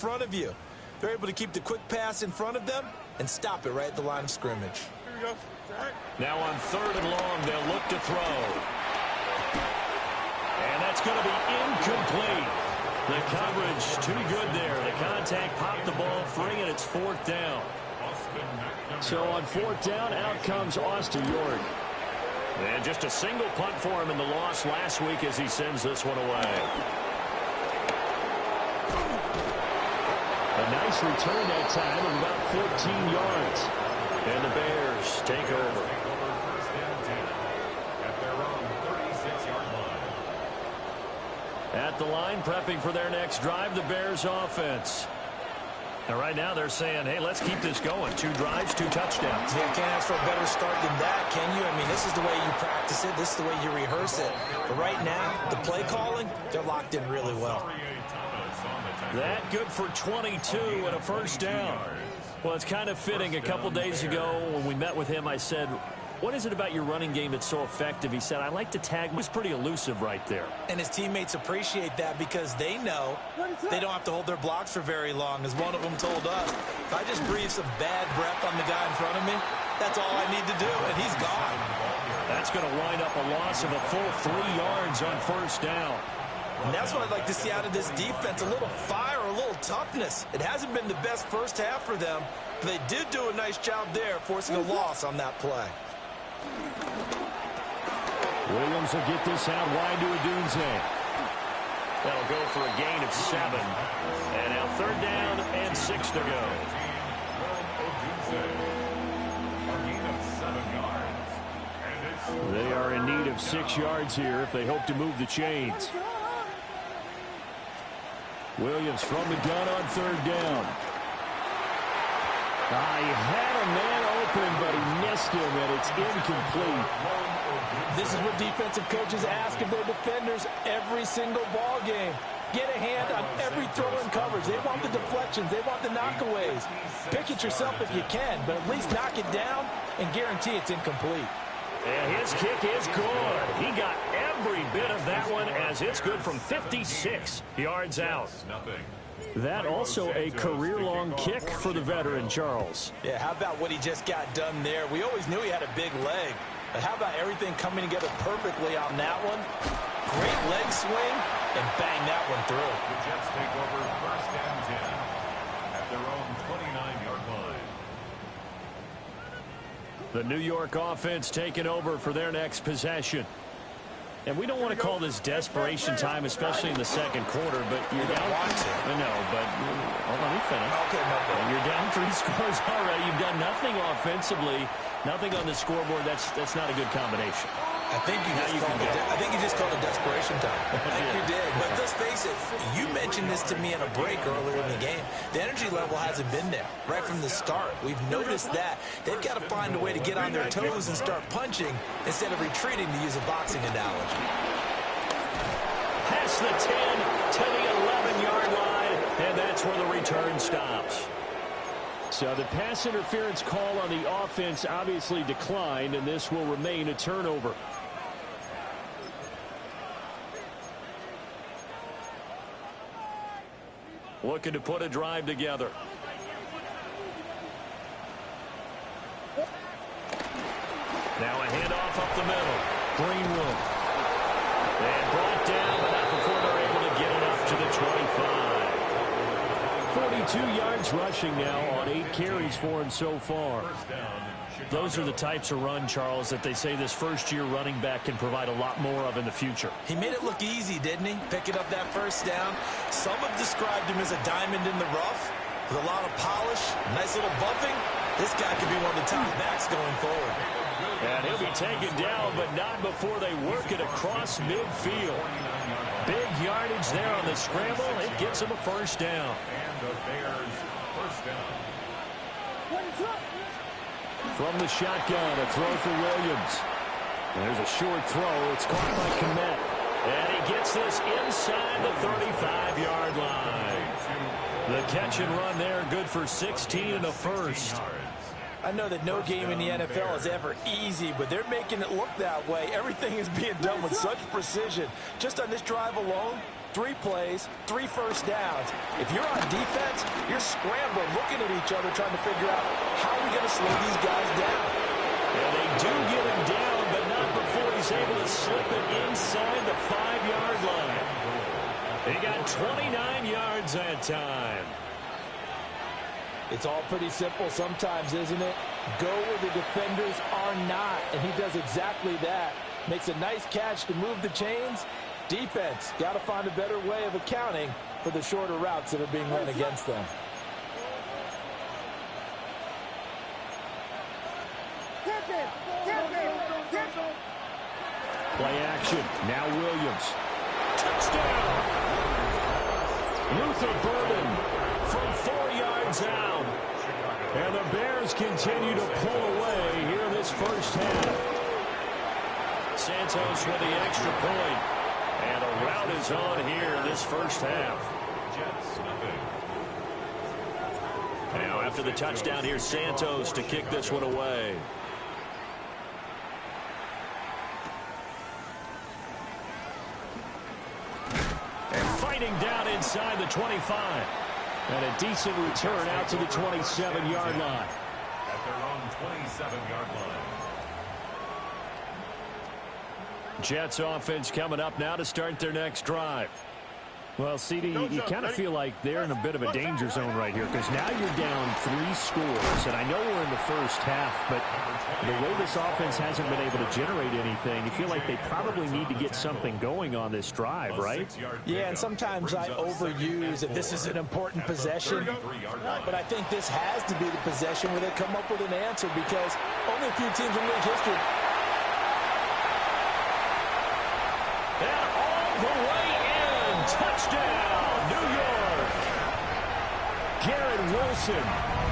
front of you. They're able to keep the quick pass in front of them and stop it right at the line of scrimmage. Now on 3rd and long, they'll look to throw. And that's going to be incomplete. The coverage too good there. The contact popped the ball free, and it's 4th down. So on 4th down, out comes Austin York. And just a single punt for him in the loss last week as he sends this one away. A nice return that time of about 14 yards. And the Bears take over. At the line, prepping for their next drive, the Bears offense. And right now they're saying, hey, let's keep this going. 2 drives, 2 touchdowns. Yeah, can't ask for a better start than that, can you? I mean, this is the way you practice it. This is the way you rehearse it. But right now, the play calling, they're locked in really well. That good for 22 and a 1st down. Well, it's kind of fitting. A couple days ago when we met with him, I said, what is it about your running game that's so effective? He said, I like to tag. It was pretty elusive right there. And his teammates appreciate that because they know they don't have to hold their blocks for very long, as one of them told us. If I just breathe some bad breath on the guy in front of me, that's all I need to do, and he's gone. That's going to wind up a loss of a full 3 yards on 1st down. And that's what I'd like to see out of this defense, a little fire, a little toughness. It hasn't been the best first half for them, but they did do a nice job there, forcing a loss on that play. Williams will get this out wide to Odunze. That'll go for a gain of 7. And now 3rd down and 6 to go. They are in need of 6 yards here if they hope to move the chains. Williams from the gun on 3rd down. He had a man open, but he missed him, and it's incomplete. This is what defensive coaches ask of their defenders every single ball game. Get a hand on every throw in coverage. They want the deflections. They want the knockaways. Pick it yourself if you can, but at least knock it down and guarantee it's incomplete. And his kick is good. He got every bit of that one as it's good from 56 yards out. That also a career-long kick for the veteran, Charles. Yeah, how about what he just got done there? We always knew he had a big leg. But how about everything coming together perfectly on that one? Great leg swing, and bang that one through. The Jets take over 1st and 10 at their own 29-yard line. The New York offense taking over for their next possession. And we don't want to call this desperation time, especially in the 2nd quarter, but you're down. No, but let me finish. Okay, no. You're down 3 scores already. You've done nothing offensively, nothing on the scoreboard. That's not a good combination. I think you just called it desperation time. I think you did. But let's face it, you mentioned this to me in a break earlier in the game. The energy level hasn't been there right from the start. We've noticed that. They've got to find a way to get on their toes and start punching instead of retreating, to use a boxing analogy. Past the 10 to the 11-yard line, and that's where the return stops. So the pass interference call on the offense obviously declined, and this will remain a turnover. Looking to put a drive together. Now a handoff up the middle. Greenwood. And brought down, but not before they're able to get it up to the 25. 42 yards rushing now on 8 carries for him so far. Those are the types of run, Charles, that they say this first-year running back can provide a lot more of in the future. He made it look easy, didn't he? Picking up that 1st down. Some have described him as a diamond in the rough with a lot of polish, nice little bumping. This guy could be one of the top backs going forward. And he'll be taken down, but not before they work it across midfield. Big yardage there on the scramble. It gets him a 1st down. And the Bears 1st down. From the shotgun, a throw for Williams. There's a short throw. It's caught by Kmet. And he gets this inside the 35-yard line. The catch and run there, good for 16 and a 1st. I know that no game in the NFL is ever easy, but they're making it look that way. Everything is being done with such precision. Just on this drive alone, 3 plays, 3 first downs. If you're on defense, you're scrambling, looking at each other, trying to figure out how are we going to slow these guys down. And they do get him down, but not before he's able to slip it inside the 5-yard line. He got 29 yards that time. It's all pretty simple sometimes, isn't it? Go where the defenders are not, and he does exactly that. Makes a nice catch to move the chains. Defense, got to find a better way of accounting for the shorter routes that are being run against them. Play action. Now Williams. Touchdown! Luther Burden from 4 yards out. And the Bears continue to pull away here in this first half. Santos with the extra point. And a rout is on here in this first half. Now after the touchdown, here's Santos to kick this one away. And fighting down inside the 25. And a decent return out to the 27-yard line. At their own 27-yard line. Jets offense coming up now to start their next drive. Well, CD, you kind of feel like they're in a bit of a danger zone right here because now you're down 3 scores. And I know we're in the first half, but the way this offense hasn't been able to generate anything, you feel like they probably need to get something going on this drive, right? Yeah, and sometimes I overuse that this is an important possession, but I think this has to be the possession where they come up with an answer because only a few teams in league history. And all the way in, touchdown, New York. Garrett Wilson,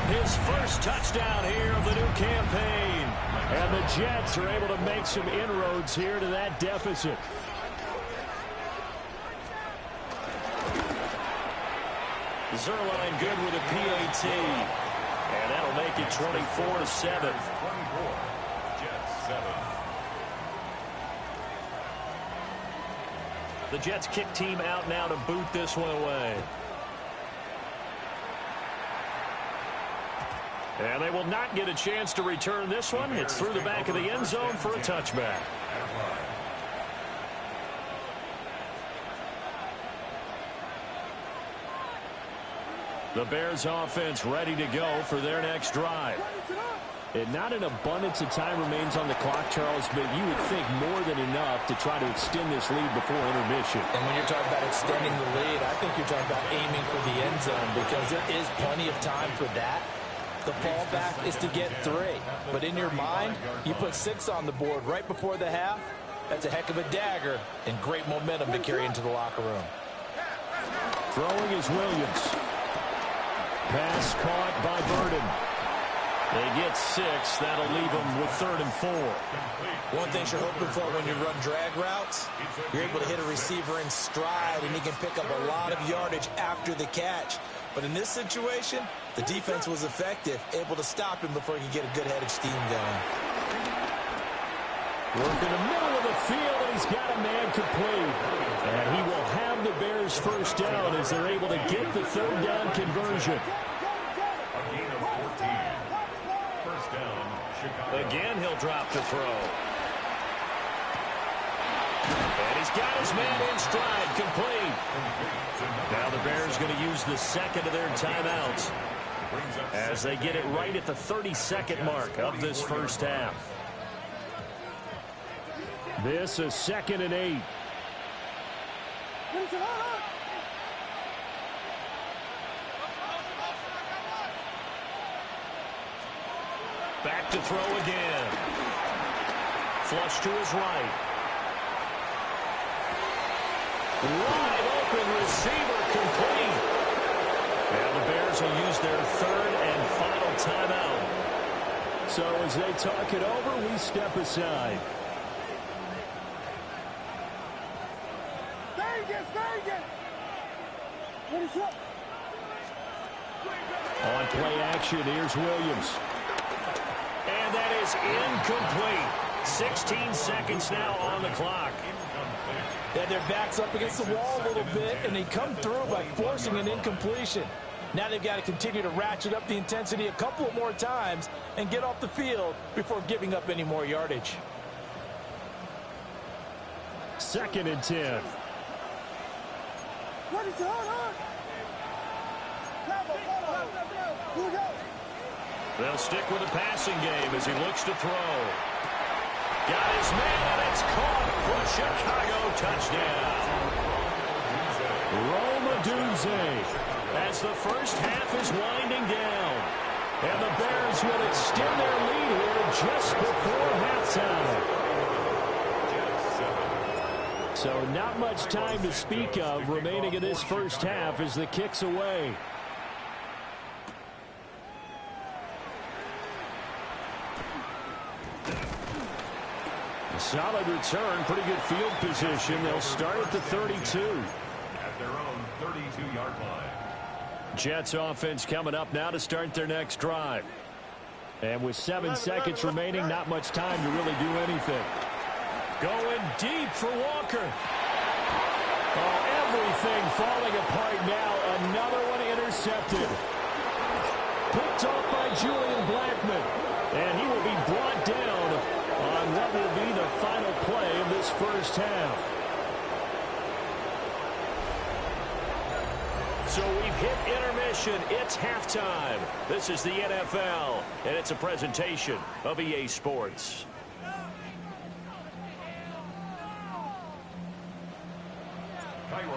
his first touchdown here of the new campaign. And the Jets are able to make some inroads here to that deficit. Zuerlein good with a PAT. And that'll make it 24-7. 24. Jets 7. The Jets kick team out now to boot this one away. And they will not get a chance to return this one. It's through the back of the end zone for a touchback. The Bears offense ready to go for their next drive. And not an abundance of time remains on the clock, Charles, but you would think more than enough to try to extend this lead before intermission. And when you're talking about extending the lead, I think you're talking about aiming for the end zone because there is plenty of time for that. The fallback is to get 3. But in your mind, you put 6 on the board right before the half. That's a heck of a dagger and great momentum to carry into the locker room. Throwing is Williams. Pass caught by Burden. They get 6. That'll leave them with 3rd and 4. One thing you're hoping for when you run drag routes, you're able to hit a receiver in stride, and he can pick up a lot of yardage after the catch. But in this situation, the defense was effective, able to stop him before he could get a good head of steam going. Work in the middle of the field, and he's got a man complete. And he will have the Bears first down as they're able to get the 3rd down conversion. Again, he'll drop to throw. And he's got his man in stride, complete. Now the Bears going to use the second of their timeouts as they get it right at the 32nd mark of this first half. This is 2nd and 8. Back to throw again. Flush to his right. Wide open receiver complete. And the Bears will use their 3rd and final timeout. So as they talk it over, we step aside. On play action, here's Williams. And that is incomplete. 16 seconds now on the clock. They had their backs up against the wall a little bit, and they come through by forcing an incompletion. Now they've got to continue to ratchet up the intensity a couple of more times and get off the field before giving up any more yardage. 2nd and 10. They'll stick with the passing game as he looks to throw. Got his man, and it's caught for Chicago. Touchdown. Rome Odunze as the first half is winding down. And the Bears will extend their lead here just before halftime. So not much time to speak of remaining in this first half as the kick's away. Solid return, pretty good field position. They'll start at the 32. At their own 32-yard line. Jets offense coming up now to start their next drive. And with 7 seconds remaining, not much time to really do anything. Going deep for Walker. Oh, everything falling apart now. Another one intercepted. Picked off by Julian Blackmon. And he will be brought down on what will be the final play of this first half. So we've hit intermission. It's halftime. This is the NFL, and it's a presentation of EA Sports.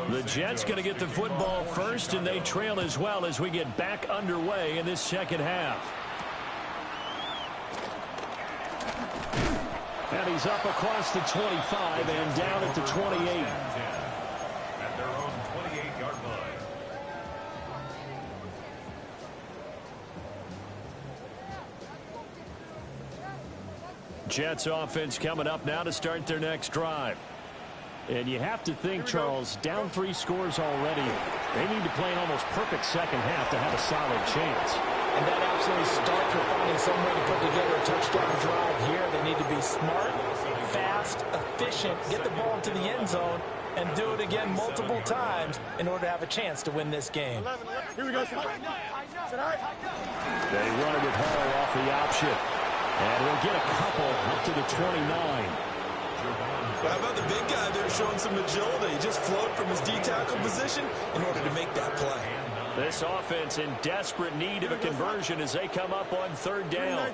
The Jets going to get the football first, and they trail as well as we get back underway in this second half. And he's up across the 25 and down at the 28. At their own 28-yard line. Jets offense coming up now to start their next drive. And you have to think, Charles, down 3 scores already. They need to play an almost perfect second half to have a solid chance. And that absolutely starts with finding some way to put together a touchdown drive here. They need to be smart, fast, efficient, get the ball into the end zone, and do it again multiple times in order to have a chance to win this game. They run it with Hall off the option. And he'll get a couple up to the 29. But how about the big guy there showing some agility? He just float from his D-tackle position in order to make that play. This offense in desperate need of a conversion as they come up on 3rd down.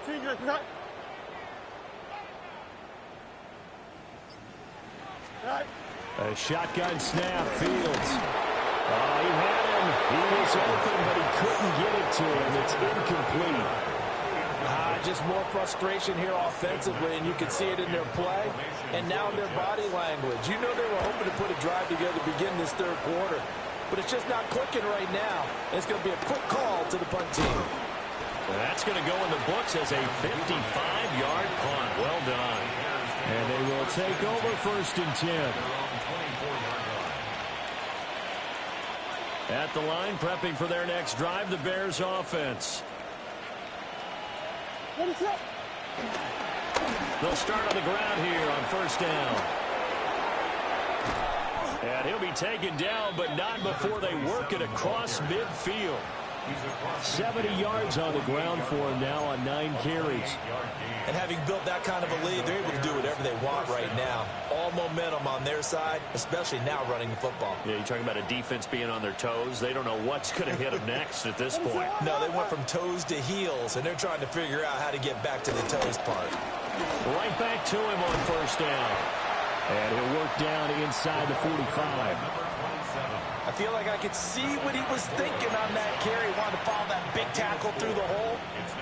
A shotgun snap, Fields. Oh, he had him. He was open, but he couldn't get it to him. It's incomplete. Just more frustration here offensively, and you can see it in their play and now in their body language. You know they were hoping to put a drive together to begin this 3rd quarter, but it's just not clicking right now. It's going to be a quick call to the punt team. Well, that's going to go in the books as a 55-yard punt. Well done. And they will take over 1st and 10. At the line, prepping for their next drive, the Bears offense. They'll start on the ground here on 1st down. And he'll be taken down, but not before they work it across midfield. 70 yards on the ground for him now on 9 carries. And having built that kind of a lead, they're able to do whatever they want right now. All momentum on their side, especially now running the football. Yeah, you're talking about a defense being on their toes. They don't know what's going to hit them next at this point. No, they went from toes to heels, and they're trying to figure out how to get back to the toes part. Right back to him on 1st down. And he'll work down inside the 45. I feel like I could see what he was thinking on that carry. Wanted to follow that big tackle through the hole.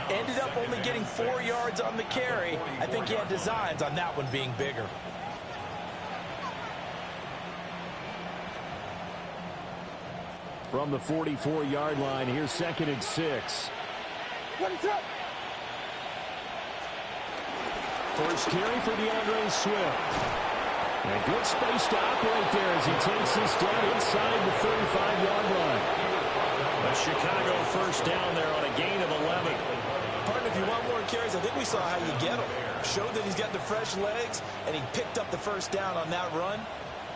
Ended up only getting 4 yards on the carry. I think he had designs on that one being bigger. From the 44-yard line, here's 2nd and 6. First carry for DeAndre Swift. And good space to operate there as he takes this down inside the 35-yard line. A Chicago 1st down there on a gain of 11. Partner, if you want more carries, I think we saw how you get him. Showed that he's got the fresh legs, and he picked up the 1st down on that run.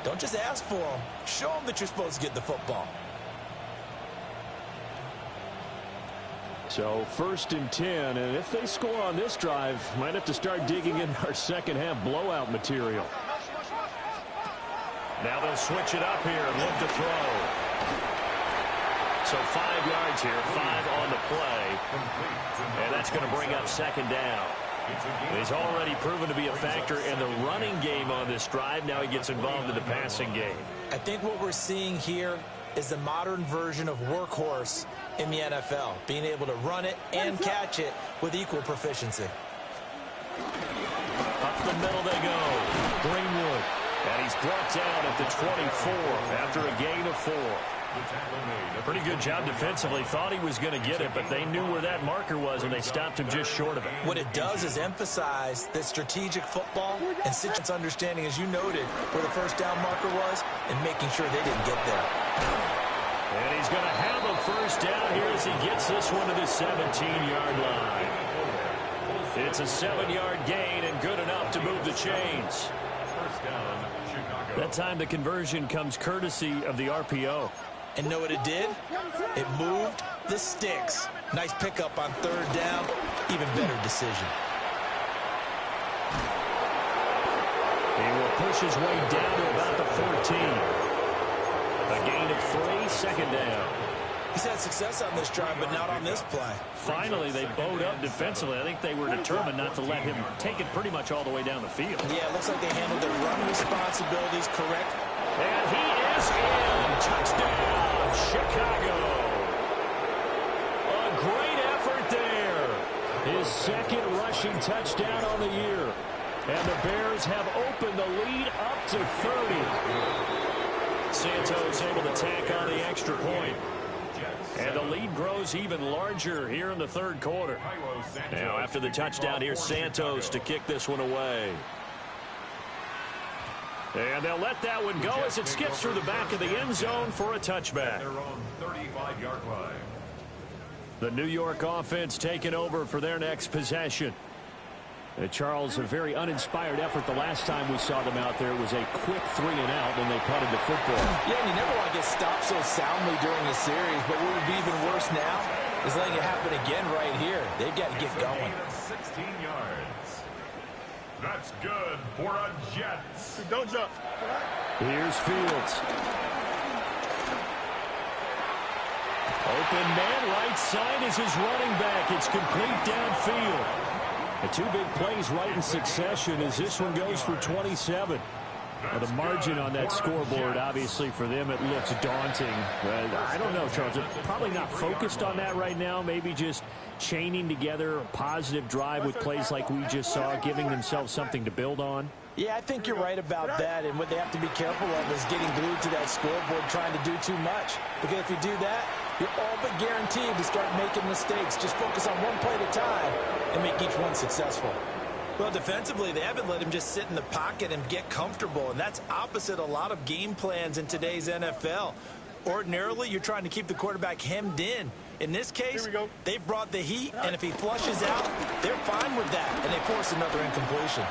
Don't just ask for them. Show them that you're supposed to get the football. So 1st and 10, and if they score on this drive, might have to start digging in our second half blowout material. Now they'll switch it up here and look to throw. So 5 yards here, 5 on the play, and that's going to bring up 2nd down. He's already proven to be a factor in the running game on this drive. Now he gets involved in the passing game. I think what we're seeing here is the modern version of workhorse in the NFL, being able to run it and catch it with equal proficiency. Up the middle they go. Greenwood. And he's brought down at the 24 after a gain of 4. Pretty good job defensively. Thought he was going to get it, but they knew where that marker was, and they stopped him just short of it. What it does is emphasize that strategic football and situational understanding, as you noted, where the first down marker was, and making sure they didn't get there. And he's going to have a first down here as he gets this one to the 17-yard line. It's a 7-yard gain and good enough to move the chains. That time the conversion comes courtesy of the RPO. And know what it did? It moved the sticks. Nice pickup on 3rd down. Even better decision. He will push his way down to about the 14. A gain of 3, 2nd down. He's had success on this drive, but not on this play. Finally, they bowed up defensively. I think they were determined not to let him take it pretty much all the way down the field. Yeah, it looks like they handled their run responsibilities correct. And he is in. Touchdown, Chicago. A great effort there. His 2nd rushing touchdown on the year. And the Bears have opened the lead up to 30. Santos able to tack on the extra point. And the lead grows even larger here in the 3rd quarter. Now after the touchdown, here's Santos to kick this one away. And they'll let that one go as it skips through the back of the end zone for a touchback. The New York offense taking over for their next possession. Charles, a very uninspired effort the last time we saw them out there. It was a quick 3-and-out when they punted the football. Yeah, and you never want to get stopped so soundly during a series, but what would be even worse now is letting it happen again right here. They've got to get going. 16 yards. That's good for a Jets. Don't jump. Here's Fields. Open man, right side is his running back. It's complete downfield. The 2 big plays right in succession as this one goes for 27. Well, the margin on that scoreboard, obviously, for them, it looks daunting. But I don't know, Charles. They're probably not focused on that right now. Maybe just chaining together a positive drive with plays like we just saw, giving themselves something to build on. Yeah, I think you're right about that. And what they have to be careful of is getting glued to that scoreboard, trying to do too much. Because if you do that, you're all but guaranteed to start making mistakes. Just focus on one play at a time and make each one successful. Well, defensively, they haven't let him just sit in the pocket and get comfortable, and that's opposite a lot of game plans in today's NFL. Ordinarily, you're trying to keep the quarterback hemmed in. In this case, they've brought the heat, and if he flushes out, they're fine with that, and they force another incompletion.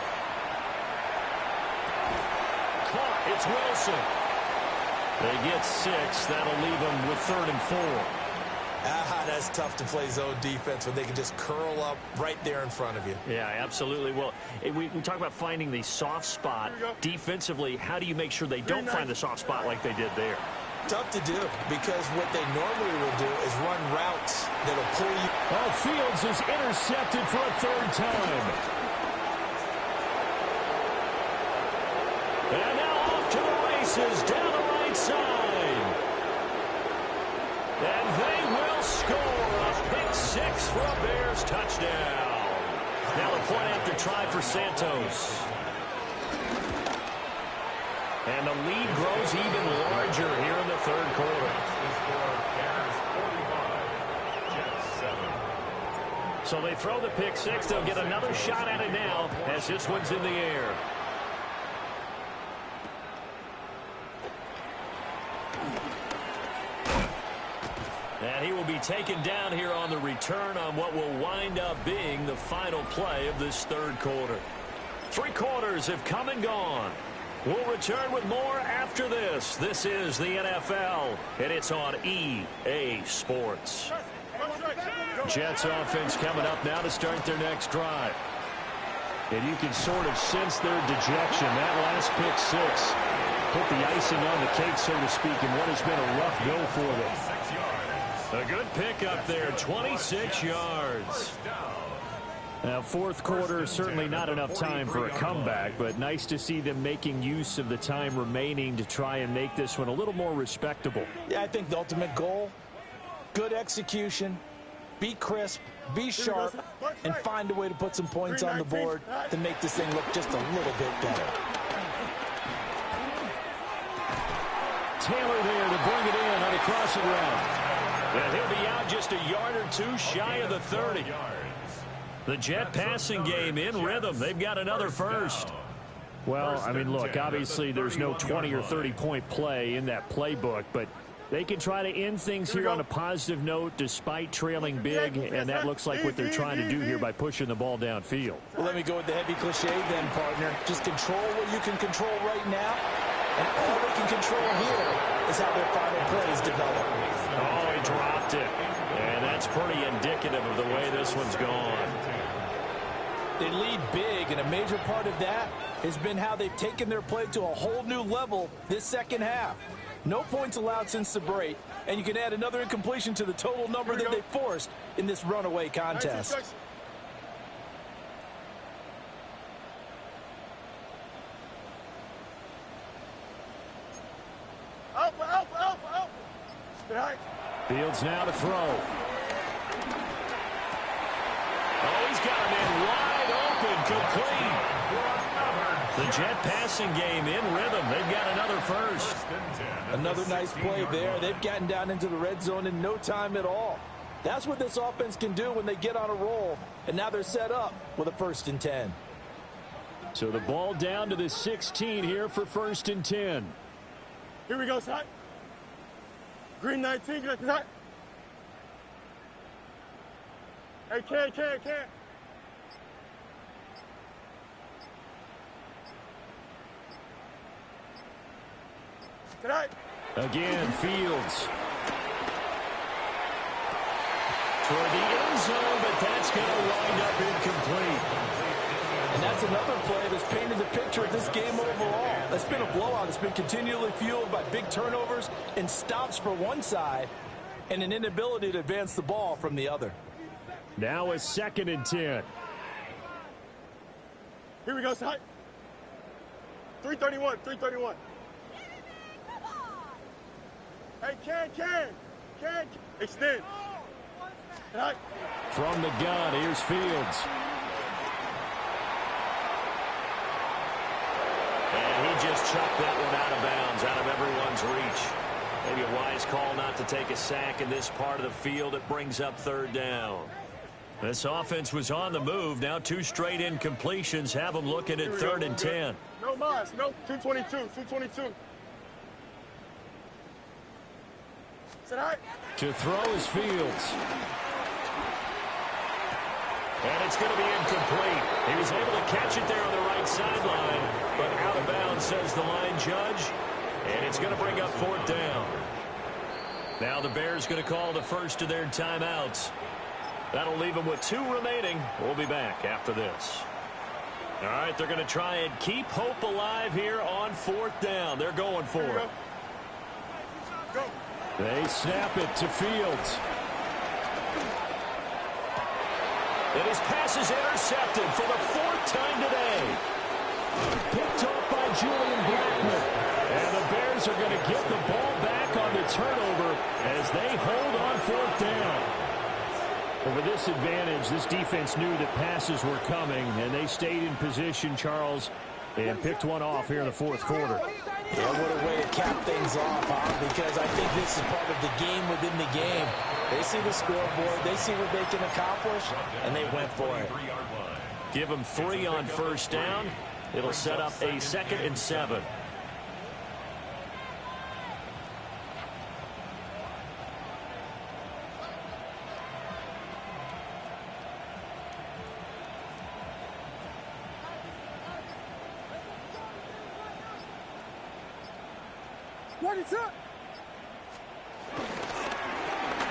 Caught, it's Wilson. They get 6. That'll leave them with 3rd and 4. That's tough to play zone defense when they can just curl up right there in front of you. Yeah, absolutely. Well, we talk about finding the soft spot. Defensively, how do you make sure they don't find the soft spot like they did there? Tough to do, because what they normally will do is run routes that'll pull you. Oh, Fields is intercepted for a 3rd time. And now off to the races down the right side. And they will score a pick 6 for a Bears touchdown. Now a point after try for Santos. And the lead grows even larger here in the 3rd quarter. So they throw the pick 6. They'll get another shot at it now as this one's in the air. And he will be taken down here on the return on what will wind up being the final play of this 3rd quarter. 3 quarters have come and gone. We'll return with more after this. This is the NFL, and it's on EA Sports. Jets offense coming up now to start their next drive. And you can sort of sense their dejection. That last pick six put the icing on the cake, so to speak, in what has been a rough go for them. A good pick up there, 26 yards. Now, fourth quarter, certainly not enough time for a comeback, but nice to see them making use of the time remaining to try and make this one a little more respectable. Yeah, I think the ultimate goal, good execution, be crisp, be sharp, and find a way to put some points on the board to make this thing look just a little bit better. Taylor there to bring it in on a crossing route. And he'll be out just a yard or two shy of the 30. The Jet passing game in rhythm. They've got another first. Well, I mean, look, obviously there's no 20 or 30-point play in that playbook, but they can try to end things here on a positive note despite trailing big, and that looks like what they're trying to do here by pushing the ball downfield. Well, let me go with the heavy cliche then, partner. Just control what you can control right now, and all they can control here is how their final plays develop. Oh, he dropped it. And that's pretty indicative of the way this one's gone. They lead big, and a major part of that has been how they've taken their play to a whole new level this second half. No points allowed since the break, and you can add another incompletion to the total number that they forced in this runaway contest. Fields now to throw. Oh, he's got him in wide open, complete. The Jet passing game in rhythm. They've got another first. Another nice play there. They've gotten down into the red zone in no time at all. That's what this offense can do when they get on a roll, and now they're set up with a 1st and 10. So the ball down to the 16 here for 1st and 10. Here we go, side. Green 19, green 19. Hey, can. Tonight. Again, Fields. Toward the end zone, but that's going to wind up incomplete. And that's another play that's painted the picture of this game overall. It's been a blowout. It's been continually fueled by big turnovers and stops for one side and an inability to advance the ball from the other. Now a 2nd and 10. Here we go, side. 331. Hey, can. Extend. Tonight. From the gun, here's Fields. And he just chucked that one out of bounds, out of everyone's reach. Maybe a wise call not to take a sack in this part of the field. It brings up 3rd down. This offense was on the move. Now 2 straight incompletions have them looking at 3rd and 10. No mas, no. 222. Tonight. To throw is Fields. And it's going to be incomplete. He was able to catch it there on the right sideline, but out of bounds, says the line judge. And it's going to bring up 4th down. Now the Bears going to call the first of their timeouts. That'll leave them with 2 remaining. We'll be back after this. All right, they're going to try and keep hope alive here on 4th down. They're going for it. Go. They snap it to Fields. And his pass is intercepted for the 4th time today. Picked off by Julian Blackmon. And the Bears are going to get the ball back on the turnover as they hold on 4th down. But with this advantage, this defense knew that passes were coming, and they stayed in position, Charles, and picked one off here in the 4th quarter. Yeah, what a way to cap things off, huh? Because I think this is part of the game within the game. They see the scoreboard, they see what they can accomplish, and they went for it. Give them 3 on 1st down. It'll set up a 2nd and 7.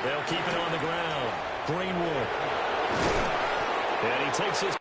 They'll keep it on the ground. Greenwood. And he takes his